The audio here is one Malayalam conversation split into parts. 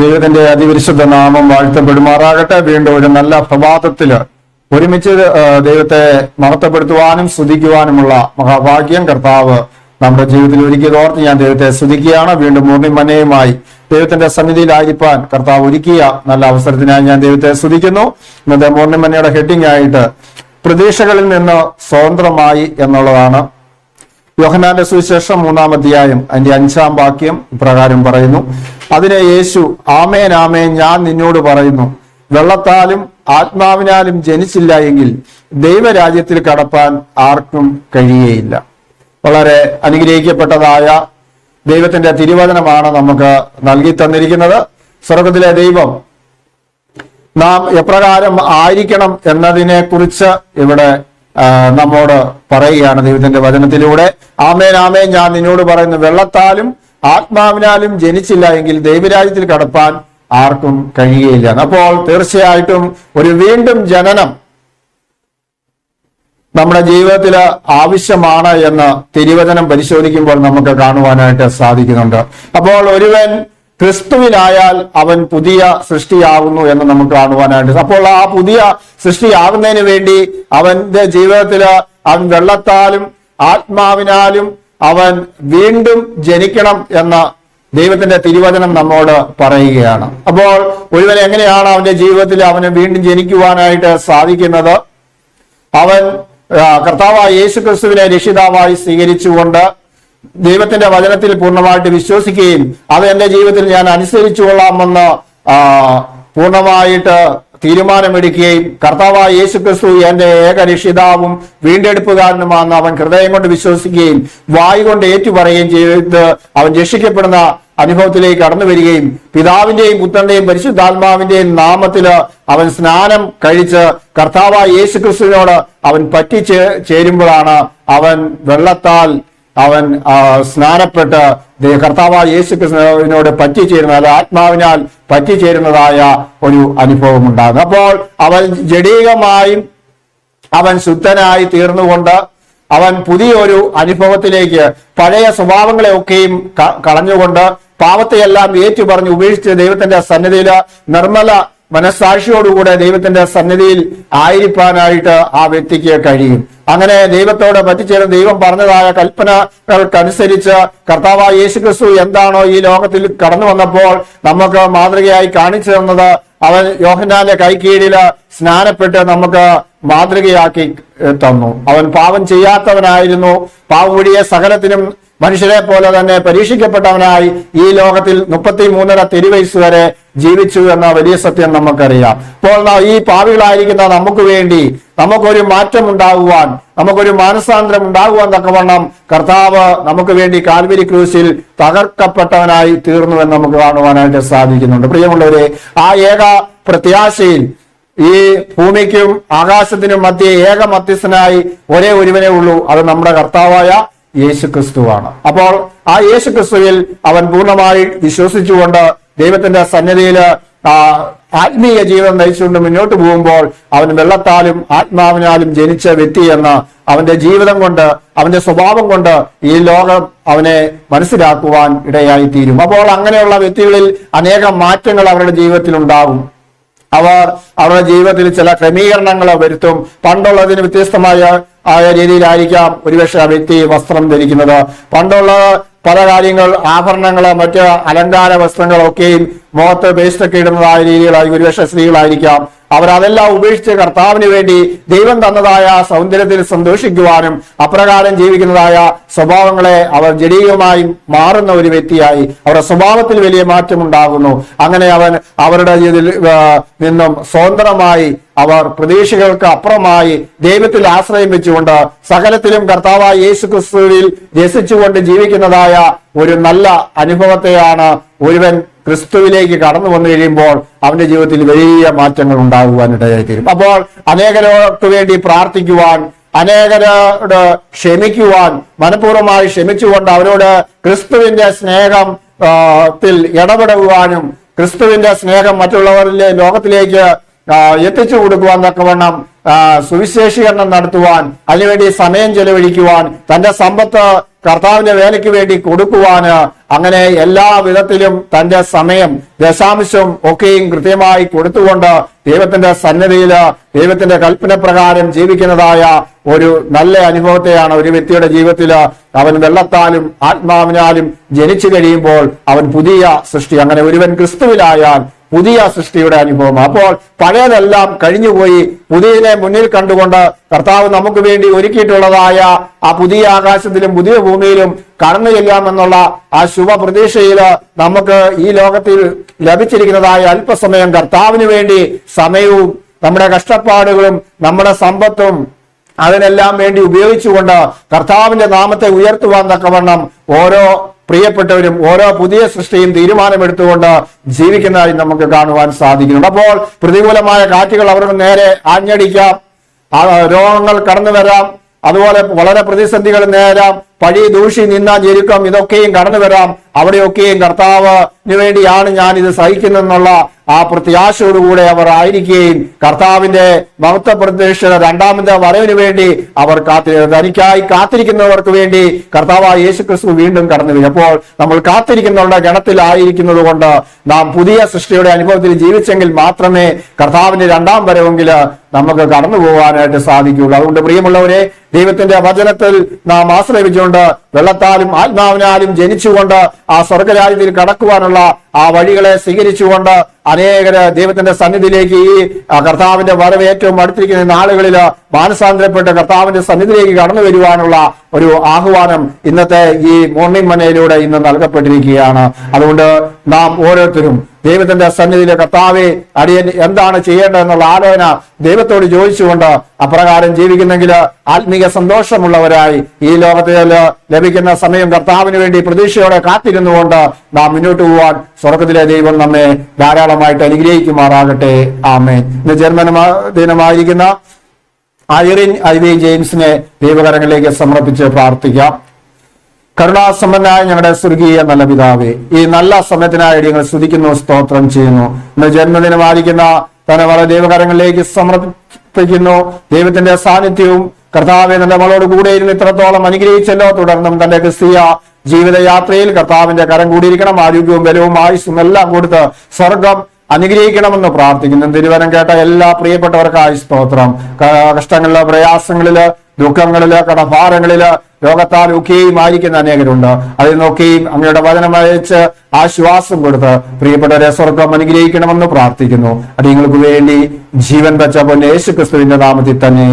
ദൈവത്തിന്റെ അതിപരിശുദ്ധ നാമം വാഴ്ത്തപ്പെടുമാറാകട്ടെ. വീണ്ടും ഒരു നല്ല പ്രഭാതത്തില് ഒരുമിച്ച് ദൈവത്തെ മഹത്വപ്പെടുത്തുവാനും സ്തുതിക്കുവാനുമുള്ള മഹാഭാഗ്യം കർത്താവ് നമ്മുടെ ജീവിതത്തിൽ ഒരുക്കിയത് ഓർത്ത് ഞാൻ ദൈവത്തെ സ്തുതിക്കുകയാണ്. വീണ്ടും മൂർണിമനയുമായി ദൈവത്തിന്റെ സന്നിധിയിലായിരിക്കാൻ കർത്താവ് ഒരുക്കിയ നല്ല അവസരത്തിനായി ഞാൻ ദൈവത്തെ സ്തുതിക്കുന്നു. ഇന്നത്തെ മൂർണിമനയുടെ ഹെഡിങ് ആയിട്ട് പ്രതീക്ഷകളിൽ നിന്ന് സ്വതന്ത്രമായി എന്നുള്ളതാണ്. യോഹന്നാന്റെ സുവിശേഷം 3-ാം അധ്യായം അതിന്റെ 5-ാം വാക്യം ഇപ്രകാരം പറയുന്നു: അതിനെ യേശു, ആമേൻ ആമേൻ ഞാൻ നിന്നോട് പറയുന്നു, വെള്ളത്താലും ആത്മാവിനാലും ജനിച്ചില്ല എങ്കിൽ ദൈവരാജ്യത്തിൽ കടപ്പാൻ ആർക്കും കഴിയുകയില്ല. വളരെ അനുഗ്രഹിക്കപ്പെട്ടതായ ദൈവത്തിന്റെ തിരുവചനമാണ് നമുക്ക് നൽകി തന്നിരിക്കുന്നത്. സ്വർഗത്തിലെ ദൈവം നാം എപ്രകാരം ആയിരിക്കണം എന്നതിനെ കുറിച്ച് ഇവിടെ നമ്മോട് പറയുകയാണ് ദൈവത്തിന്റെ വചനത്തിലൂടെ. ആമേൻ ആമേൻ ഞാൻ നിന്നോട് പറയുന്നു, വെള്ളത്താലും ആത്മാവിനാലും ജനിച്ചില്ല എങ്കിൽ ദൈവരാജ്യത്തിൽ കടപ്പാൻ ആർക്കും കഴിയുകയില്ല. അപ്പോൾ തീർച്ചയായിട്ടും ഒരു വീണ്ടും ജനനം നമ്മുടെ ജീവിതത്തിൽ ആവശ്യമാണ് എന്ന് തിരുവചനം പരിശോധിക്കുമ്പോൾ നമുക്ക് കാണുവാനായിട്ട് സാധിക്കുന്നുണ്ട്. അപ്പോൾ ഒരുവൻ ക്രിസ്തുവിനായാൽ അവൻ പുതിയ സൃഷ്ടിയാകുന്നു എന്ന് നമുക്ക് കാണുവാനായിട്ട്. അപ്പോൾ ആ പുതിയ സൃഷ്ടിയാകുന്നതിന് വേണ്ടി അവന്റെ ജീവിതത്തിൽ അവൻ വെള്ളത്താലും ആത്മാവിനാലും അവൻ വീണ്ടും ജനിക്കണം എന്ന ദൈവത്തിന്റെ തിരുവചനം നമ്മോട് പറയുകയാണ്. അപ്പോൾ ഒരുവൻ എങ്ങനെയാണ് അവന്റെ ജീവിതത്തിൽ അവന് വീണ്ടും ജനിക്കുവാനായിട്ട് സാധിക്കുന്നത്? അവൻ കർത്താവായ യേശു ക്രിസ്തുവിനെ രക്ഷിതാവായി സ്വീകരിച്ചുകൊണ്ട് ദൈവത്തിന്റെ വചനത്തിൽ പൂർണ്ണമായിട്ട് വിശ്വസിക്കുകയും അത് എന്റെ ജീവിതത്തിൽ ഞാൻ അനുസരിച്ചു കൊള്ളാമെന്ന് പൂർണ്ണമായിട്ട് തീരുമാനമെടുക്കുകയും കർത്താവായ യേശു ക്രിസ്തു എന്റെ ഏക രക്ഷിതാവും വീണ്ടെടുപ്പുകാരനുമാണെന്ന് അവൻ ഹൃദയം കൊണ്ട് വിശ്വസിക്കുകയും വായു കൊണ്ട് ഏറ്റുപറയുകയും ചെയ്ത് അവൻ രക്ഷിക്കപ്പെടുന്ന അനുഭവത്തിലേക്ക് കടന്നു വരികയും പിതാവിന്റെയും പുത്രന്റെയും പരിശുദ്ധാത്മാവിന്റെയും നാമത്തില് അവൻ സ്നാനം കഴിച്ച് കർത്താവായ യേശു ക്രിസ്തുവിനോട് അവൻ ചേരുമ്പോഴാണ് അവൻ വെള്ളത്താൽ അവൻ സ്നാനപ്പെട്ട് കർത്താവായ യേശു ക്രിസ്തുവിനോട് പറ്റിച്ചേരുന്ന, അല്ല ആത്മാവിനാൽ പറ്റിച്ചേരുന്നതായ ഒരു അനുഭവം ഉണ്ടാകും. അപ്പോൾ അവൻ ജഡീകമായും അവൻ ശുദ്ധനായി തീർന്നുകൊണ്ട് അവൻ പുതിയൊരു അനുഭവത്തിലേക്ക് പഴയ സ്വഭാവങ്ങളെയൊക്കെയും കളഞ്ഞുകൊണ്ട് പാപത്തെയെല്ലാം ഏറ്റുപറഞ്ഞ് ഉപേക്ഷിച്ച് ദൈവത്തിന്റെ സന്നിധിയിൽ നിർമ്മല മനസ്സാക്ഷിയോടുകൂടെ ദൈവത്തിന്റെ സന്നിധിയിൽ ആയിരിക്കാനായിട്ട് ആ വ്യക്തിക്ക് കഴിയും. അങ്ങനെ ദൈവത്തോട് പറ്റിച്ചേർന്ന് ദൈവം പറഞ്ഞതായ കൽപ്പനകൾക്കനുസരിച്ച് കർത്താവായ യേശു ക്രിസ്തു എന്താണോ ഈ ലോകത്തിൽ കടന്നു വന്നപ്പോൾ നമുക്ക് മാതൃകയായി കാണിച്ചു തന്നത്, അവൻ യോഹന്നാന്റെ കൈക്കീഴില് സ്നാനപ്പെട്ട് നമുക്ക് മാതൃകയാക്കി തന്നു. അവൻ പാപം ചെയ്യാത്തവനായിരുന്നു. പാപം ഒഴിയ സകലത്തിനും മനുഷ്യരെ പോലെ തന്നെ പരീക്ഷിക്കപ്പെട്ടവനായി ഈ ലോകത്തിൽ 33.5 തിരുവയസ്സ് വരെ ജീവിച്ചു എന്ന വലിയ സത്യം നമുക്കറിയാം. അപ്പോൾ ഈ പാപികളായിരിക്കുന്ന നമുക്ക് വേണ്ടി നമുക്കൊരു മാറ്റം ഉണ്ടാകുവാൻ, നമുക്കൊരു മാനസാന്തരം ഉണ്ടാകുവാൻ തക്കവണ്ണം കർത്താവ് നമുക്ക് വേണ്ടി കാൽവരി ക്രൂശിൽ തകർക്കപ്പെട്ടവനായി തീർന്നു എന്ന് നമുക്ക് കാണുവാനായിട്ട് സാധിക്കുന്നുണ്ട്. പ്രിയമുള്ളവരെ, ആ ഏക പ്രത്യാശയിൽ ഈ ഭൂമിക്കും ആകാശത്തിനും മധ്യേ ഏക മധ്യസ്ഥനായി ഒരേ ഒരുവനേ ഉള്ളൂ, അത് നമ്മുടെ കർത്താവായ യേശു ക്രിസ്തുവാണ്. അപ്പോൾ ആ യേശു ക്രിസ്തുവിൽ അവൻ പൂർണ്ണമായി വിശ്വസിച്ചുകൊണ്ട് ദൈവത്തിന്റെ സന്നിധിയിൽ ആത്മീയ ജീവിതം നയിച്ചുകൊണ്ട് മുന്നോട്ട് പോകുമ്പോൾ അവൻ വെള്ളത്താലും ആത്മാവിനാലും ജനിച്ച വ്യക്തി എന്ന് അവന്റെ ജീവിതം കൊണ്ട് അവന്റെ സ്വഭാവം കൊണ്ട് ഈ ലോകം അവനെ മനസ്സിലാക്കുവാൻ ഇടയായി തീരും. അപ്പോൾ അങ്ങനെയുള്ള വ്യക്തികളിൽ അനേകം മാറ്റങ്ങൾ അവരുടെ ജീവിതത്തിൽ ഉണ്ടാകും. അവർ അവരുടെ ജീവിതത്തിൽ ചില ക്രമീകരണങ്ങൾ വരുത്തും. പണ്ടുള്ളതിന് വ്യത്യസ്തമായ രീതിയിലായിരിക്കാം ഒരുപക്ഷെ ആ വ്യക്തി വസ്ത്രം ധരിക്കുന്നത്. പണ്ടുള്ള പല കാര്യങ്ങൾ, ആഭരണങ്ങള്, മറ്റ് അലങ്കാര വസ്ത്രങ്ങളൊക്കെയും മുഖത്ത് പേസ്റ്റൊക്കെ ഇടുന്നതായ രീതികളായി ഒരുപക്ഷെ സ്ത്രീകളായിരിക്കാം. അവരതെല്ലാം ഉപേക്ഷിച്ച് കർത്താവിന് വേണ്ടി ദൈവം തന്നതായ സൗന്ദര്യത്തിൽ സന്തോഷിക്കുവാനും അപ്രകാരം ജീവിക്കുന്നതായ സ്വഭാവങ്ങളെ അവർ ജഡീകമായി മാറുന്ന ഒരു വ്യക്തിയായി അവരുടെ സ്വഭാവത്തിൽ വലിയ മാറ്റമുണ്ടാകുന്നു. അങ്ങനെ അവൻ അവരുടെ ഇതിൽ നിന്നും സ്വതന്ത്രമായി അവർ പ്രതീക്ഷകൾക്ക് അപ്പുറമായി ദൈവത്തിൽ ആശ്രയം വെച്ചുകൊണ്ട് സകലത്തിലും കർത്താവായ യേശു ക്രിസ്തുവിൽ രസിച്ചുകൊണ്ട് ജീവിക്കുന്നതായ ഒരു നല്ല അനുഭവത്തെയാണ് ഒരുവൻ ക്രിസ്തുവിലേക്ക് കടന്നു വന്നു കഴിയുമ്പോൾ അവന്റെ ജീവിതത്തിൽ വലിയ മാറ്റങ്ങൾ ഉണ്ടാകുവാനിടയായി തീരും. അപ്പോൾ അനേകർക്ക് വേണ്ടി പ്രാർത്ഥിക്കുവാൻ, അനേകരോട് ക്ഷമിക്കുവാൻ, മനഃപൂർവ്വമായി ക്ഷമിച്ചുകൊണ്ട് അവരോട് ക്രിസ്തുവിന്റെ സ്നേഹത്തിൽ ഇടപെടുവാനും ക്രിസ്തുവിന്റെ സ്നേഹം മറ്റുള്ളവരിലെ ലോകത്തിലേക്ക് എത്തിച്ചു കൊടുക്കുവാൻ തക്കവണ്ണം സുവിശേഷീകരണം നടത്തുവാൻ, അതിനുവേണ്ടി സമയം ചെലവഴിക്കുവാൻ, തന്റെ സമ്പത്ത് കർത്താവിന്റെ വേലയ്ക്ക് വേണ്ടി കൊടുക്കുവാന് അങ്ങനെ എല്ലാ വിധത്തിലും തന്റെ സമയം ദശാംശം ഒക്കെയും കൃത്യമായി കൊടുത്തുകൊണ്ട് ദൈവത്തിന്റെ സന്നിധിയിൽ ദൈവത്തിന്റെ കൽപ്പന പ്രകാരം ജീവിക്കുന്നതായ ഒരു നല്ല അനുഭവത്തെയാണ് ഒരു വ്യക്തിയുടെ ജീവിതത്തിൽ അവൻ വെള്ളത്താലും ആത്മാവിനാലും ജനിച്ചു കഴിയുമ്പോൾ അവൻ പുതിയ സൃഷ്ടി. അങ്ങനെ ഒരുവൻ ക്രിസ്തുവിലായാൽ പുതിയ സൃഷ്ടിയുടെ അനുഭവം. അപ്പോൾ പഴയതെല്ലാം കഴിഞ്ഞുപോയി പുതിയതിനെ മുന്നിൽ കണ്ടുകൊണ്ട് കർത്താവ് നമുക്ക് വേണ്ടി ഒരുക്കിയിട്ടുള്ളതായ ആ പുതിയ ആകാശത്തിലും പുതിയ ഭൂമിയിലും കടന്നു ചെല്ലാമെന്നുള്ള ആ ശുഭപ്രതീക്ഷയില് നമുക്ക് ഈ ലോകത്തിൽ ലഭിച്ചിരിക്കുന്നതായ അല്പസമയം കർത്താവിന് വേണ്ടി സമയവും നമ്മുടെ കഷ്ടപ്പാടുകളും നമ്മുടെ സമ്പത്തും അതിനെല്ലാം വേണ്ടി ഉപയോഗിച്ചുകൊണ്ട് കർത്താവിന്റെ നാമത്തെ ഉയർത്തുവാൻ തക്കവണ്ണം ഓരോ പ്രിയപ്പെട്ടവരും ഓരോ പുതിയ സൃഷ്ടിയും തീരുമാനമെടുത്തുകൊണ്ട് ജീവിക്കുന്നതായി നമുക്ക് കാണുവാൻ സാധിക്കുന്നുണ്ട്. അപ്പോൾ പ്രതികൂലമായ കാറ്റുകൾ അവരുടെ നേരെ ആഞ്ഞടിക്കാം, രോഗങ്ങൾ കടന്നു വരാം, അതുപോലെ വളരെ പ്രതിസന്ധികൾ നേരാം, പഴി ദൂഷി നിന്ന ഞെരുക്കം ഇതൊക്കെയും കടന്നു വരാം. അവിടെയൊക്കെയും കർത്താവിന് വേണ്ടിയാണ് ഞാൻ ഇത് സഹിക്കുന്നെന്നുള്ള ആ പ്രത്യാശയോടുകൂടെ അവർ ആയിരിക്കുകയും കർത്താവിന്റെ മഹത്വ പ്രതീക്ഷ രണ്ടാമത്തെ വരവിന് വേണ്ടി അവർ തനിക്കായി കാത്തിരിക്കുന്നവർക്ക് വേണ്ടി കർത്താവായ യേശുക്രിസ്തു വീണ്ടും കടന്നു വരും. അപ്പോൾ നമ്മൾ കാത്തിരിക്കുന്നവരുടെ ഗണത്തിലായിരിക്കുന്നത് കൊണ്ട് നാം പുതിയ സൃഷ്ടിയുടെ അനുഭവത്തിൽ ജീവിച്ചെങ്കിൽ മാത്രമേ കർത്താവിന്റെ രണ്ടാം വരവെങ്കിൽ നമുക്ക് കടന്നു പോകാനായിട്ട് സാധിക്കുകയുള്ളൂ. അതുകൊണ്ട് പ്രിയമുള്ളവരെ, ദൈവത്തിന്റെ വചനത്തിൽ നാം ആശ്രയിച്ചുകൊണ്ട് വെള്ളത്താലും ആത്മാവിനാലും ജനിച്ചുകൊണ്ട് ആ സ്വർഗരാജ്യത്തിൽ കടക്കുവാനുള്ള ആ വഴികളെ സ്വീകരിച്ചുകൊണ്ട് അനേകര് ദൈവത്തിന്റെ സന്നിധിയിലേക്ക് ഈ കർത്താവിന്റെ വരവ് ഏറ്റവും അടുത്തിരിക്കുന്ന നാളുകളിൽ മാനസാന്തരപ്പെട്ട് കർത്താവിന്റെ സന്നിധിയിലേക്ക് കടന്നു വരുവാനുള്ള ഒരു ആഹ്വാനം ഇന്നത്തെ ഈ മോർണിംഗ് മനയിലൂടെ ഇന്ന് നൽകപ്പെട്ടിരിക്കുകയാണ്. അതുകൊണ്ട് നാം ഓരോരുത്തരും ദൈവത്തിന്റെ സന്നിധിയിലെ കർത്താവെ അടിയൻ എന്താണ് ചെയ്യേണ്ടതെന്നുള്ള ആലോചന ദൈവത്തോട് ചോദിച്ചുകൊണ്ട് അപ്രകാരം ജീവിക്കുന്നെങ്കിൽ ആത്മീയ സന്തോഷമുള്ളവരായി ഈ ലോകത്തിൽ ലഭിക്കുന്ന സമയം കർത്താവിന് വേണ്ടി പ്രതീക്ഷയോടെ കാത്തിരുന്നുകൊണ്ട് നാം മുന്നോട്ട് പോവാൻ സ്വർഗത്തിലെ ദൈവം നമ്മെ ധാരാളമായിട്ട് അനുഗ്രഹിക്കുമാറാകട്ടെ. ആമേൻ. ഇന്ന് ജന്മദിനമായിരിക്കുന്ന ഐറിൻ ഐവി ജെയിംസിനെ ദൈവകരങ്ങളിലേക്ക് സമർപ്പിച്ച് പ്രാർത്ഥിക്കാം. കരുണാസമ്പന്നായ ഞങ്ങളുടെ സ്വർഗീയ നല്ല പിതാവേ, ഈ നല്ല സമയത്തിനായി ഞങ്ങൾ സ്തുതിക്കുന്നു, സ്തോത്രം ചെയ്യുന്നു. ഇന്ന് ജന്മദിനമായിരിക്കുന്ന തന്നെ വളരെ ദൈവകരങ്ങളിലേക്ക് സമർപ്പിക്കുന്നു. ദൈവത്തിന്റെ സാന്നിധ്യവും കർത്താവെ തന്റെ നമ്മളോട് കൂടെ ഇരുന്ന് ഇത്രത്തോളം അനുഗ്രഹിച്ചല്ലോ. തുടർന്നും തന്റെ ക്രിസ്തീയ ജീവിതയാത്രയിൽ കർത്താവിന്റെ കരം കൂടിയിരിക്കണം. ആരോഗ്യവും ബലവും ആയുസ്സും എല്ലാം കൊടുത്ത് സ്വർഗം അനുഗ്രഹിക്കണമെന്ന് പ്രാർത്ഥിക്കുന്നു. തിരുവരം കേട്ട എല്ലാ പ്രിയപ്പെട്ടവർക്കായി സ്തോത്രം. കഷ്ടങ്ങളില്, പ്രയാസങ്ങളില്, ദുഃഖങ്ങളില്, കടഭാരങ്ങളില്, രോഗത്താൽ ഒക്കെയും ആയിരിക്കുന്ന അനേകരുണ്ട്. അതിൽ നിന്നൊക്കെയും അങ്ങയുടെ വചനം അയച്ച് ആശ്വാസം കൊടുത്ത് പ്രിയപ്പെട്ടവരെ സ്വർഗം അനുഗ്രഹിക്കണമെന്ന് പ്രാർത്ഥിക്കുന്നു. അടിയങ്ങൾക്ക് വേണ്ടി ജീവൻ വെച്ച പൊന്ന് യേശുക്രിസ്തുവിന്റെ നാമത്തിൽ തന്നെ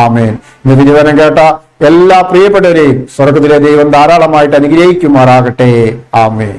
ആമേൻ. ഇന്ന് തിരുവചനം കേട്ട എല്ലാ പ്രിയപ്പെട്ടവരെയും സ്വർഗത്തിലെ ദൈവം ധാരാളമായിട്ട് അനുഗ്രഹിക്കുമാറാകട്ടെ. ആമേൻ.